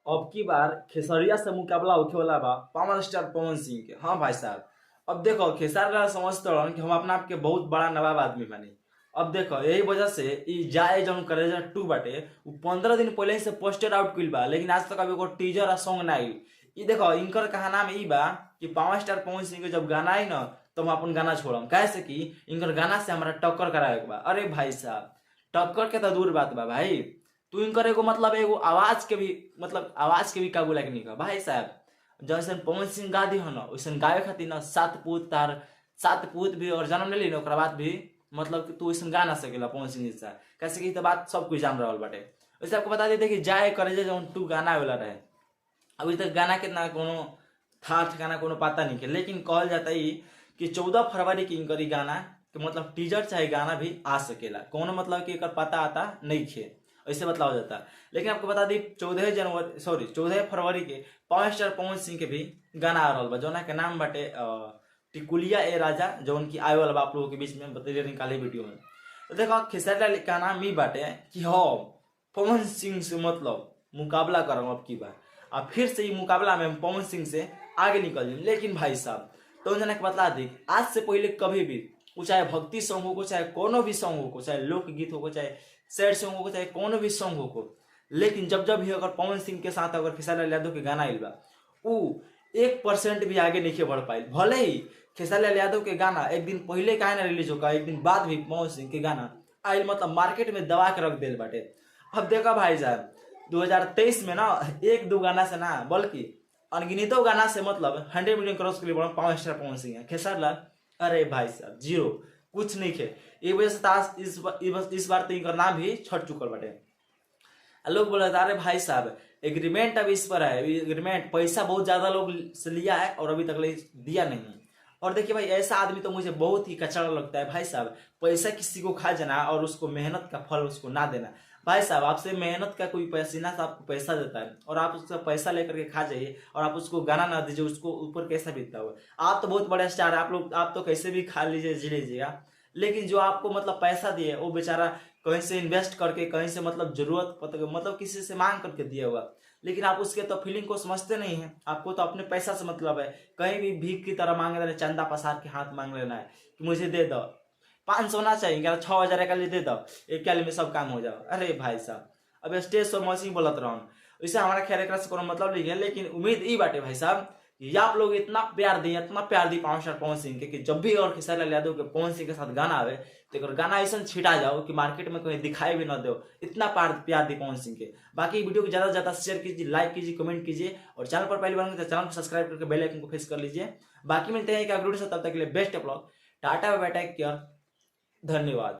अब की बार खेसरिया से मुकाबला होखे वाला बा पावर स्टार पवन सिंह के। हाँ भाई साहब, अब देखो खेसारी लाल समझते रहन कि हम अपना आप के बहुत बड़ा नवाब आदमी बानी। अब देखो यही वजह से ई जाए जौन कलेजा 2 बाटे उ 15 दिन पहले ही से पोस्टर आउट कइल बा, लेकिन आज तक अभी एगो टीजर आ सॉन्ग ना आई। ई देखो इनकर कहाना में ई बा कि पावर स्टार पवन सिंह के जब गाना आई ना तो हम अपन गाना छोड़म, काहे से कि इनकर गाना से हमारा टक्कर करावे के बा। अरे भाई साहब, टक्कर के तो दूर बात बा भाई, तू इनकर एगो मतलब एगो आवाज के भी काबू लायक नहीं का भाई साहब। जैसे पवन सिंह गा दी हो ना वैसे गावे खातिर ना सात पूत भी और जन्म ले ली ना ओकरा बाद भी मतलब कि तू वैसे गा ना सकेला पवन सिंह जैसा, कैसे कि तो बात सब कुछ जान रहा बाटे। वैसे आपको बता देते कि जाए करे जौन 2 गाना वाला रहे, अभी तक गाना कितना कोनो था ठिकाना कोनो पता नहीं के, लेकिन कहल जाता ही कि 14 फरवरी की इनकर गाना के मतलब टीजर चाहे गाना भी आ सकेला, कोनो मतलब कि एकर पता आता नहीं खे ऐसे बतलाव जाता। लेकिन आपको बता दी 14 फरवरी के पावर स्टार पवन सिंह के भी गाना आ रहा बा, जौना के नाम बाटे टिकुलिया ए राजा, जौन की आए वाला बा आप लोगों के बीच में बतेले निकाले वीडियो में। तो देखो खेसारी लाल का नाम ही बाटे कि हम पवन सिंह से मतलब मुकाबला करम अब की बार, और फिर से ये मुकाबला में हम पवन सिंह से आगे निकल जाए। लेकिन भाई साहब तो जना के बतला दी, आज से पहले कभी भी वो चाहे भक्ति सॉन्ग हो को, चाहे कोनो भी सॉन्ग हो को, चाहे लोकगीत हो को, चाहे सैड सॉन्ग हो को, चाहे कोनो भी सॉन्ग हो को, लेकिन जब जब भी अगर पवन सिंह के साथ अगर खेसारी लाल यादव के गाना आइल बा उ 1% भी आगे नहीं बढ़ पाई। भले ही खेसारी लाल यादव के गाना एक दिन पहले काहे ना रिलीज होगा, एक दिन बाद भी पवन सिंह के गाना आइल मतलब मार्केट में दबा के रख दिल बाटे। अब देखा भाई साहब 2023 में ना 1-2 गाना से ना बल्कि अनगिनतों गाना से मतलब 100 मिलियन क्रॉस के लिए बड़ा पावर स्टार पवन सिंह है। खेसारी लाल अरे भाई साहब जीरो, कुछ नहीं खे। ये वजह से ताश इस बार तो इनका नाम भी छट चुकल बाटे। लोग बोले अरे भाई साहब एग्रीमेंट अभी इस पर है, एग्रीमेंट पैसा बहुत ज्यादा लोग से लिया है और अभी तक दिया नहीं। और देखिए भाई ऐसा आदमी तो मुझे बहुत ही कचरा लगता है भाई साहब, पैसा किसी को खा जाना और उसको मेहनत का फल उसको ना देना। भाई साहब आपसे मेहनत का कोई पसीना से आपको पैसा देता है और आप उसका पैसा लेकर के खा जाइए और आप उसको गाना ना दीजिए, उसको ऊपर कैसा बीतता हुआ। आप तो बहुत बड़े स्टार है, आप तो कैसे भी खा लीजिए जी लीजिएगा, लेकिन जो आपको मतलब पैसा दिए वो बेचारा कहीं से इन्वेस्ट करके कहीं से मतलब जरूरत मतलब किसी से मांग करके दिया हुआ, लेकिन आप उसके तो फीलिंग को समझते नहीं है। आपको तो अपने पैसा से मतलब है, कहीं भी भीख की तरह मांग लेना, चंदा पसार के हाथ मांग लेना है कि मुझे दे दो 500 ना चाहिए क्या 6000 का लिए दे दो, एक क्या में सब काम हो जाओ। अरे भाई साहब अब स्टेज पर मौसी बोलत रहन वैसे हमारा खैर एक से कोनो मतलब नहीं है, लेकिन उम्मीद ई बाटे भाई साहब कि आप लोग इतना प्यार the power star Pawan Singh के कि जब भी और खेसारी लाल यादव के पवन सिंह के साथ गाना आवे तो गाना ऐसा छिटा जाओ कि मार्केट में कहीं दिखाई भी ना दो, इतना प्यार दी पवन सिंह के। बाकी वीडियो को ज्यादा से ज्यादा शेयर कीजिए, लाइक कीजिए, कमेंट कीजिए और चैनल पर पहली बार तो चैनल को सब्सक्राइब करके बेल आइकन को प्रेस कर लीजिए। बाकी मिलते हैं एक वीडियो से, तब तक के लिए best of luck, tata bye bye, take care, धन्यवाद।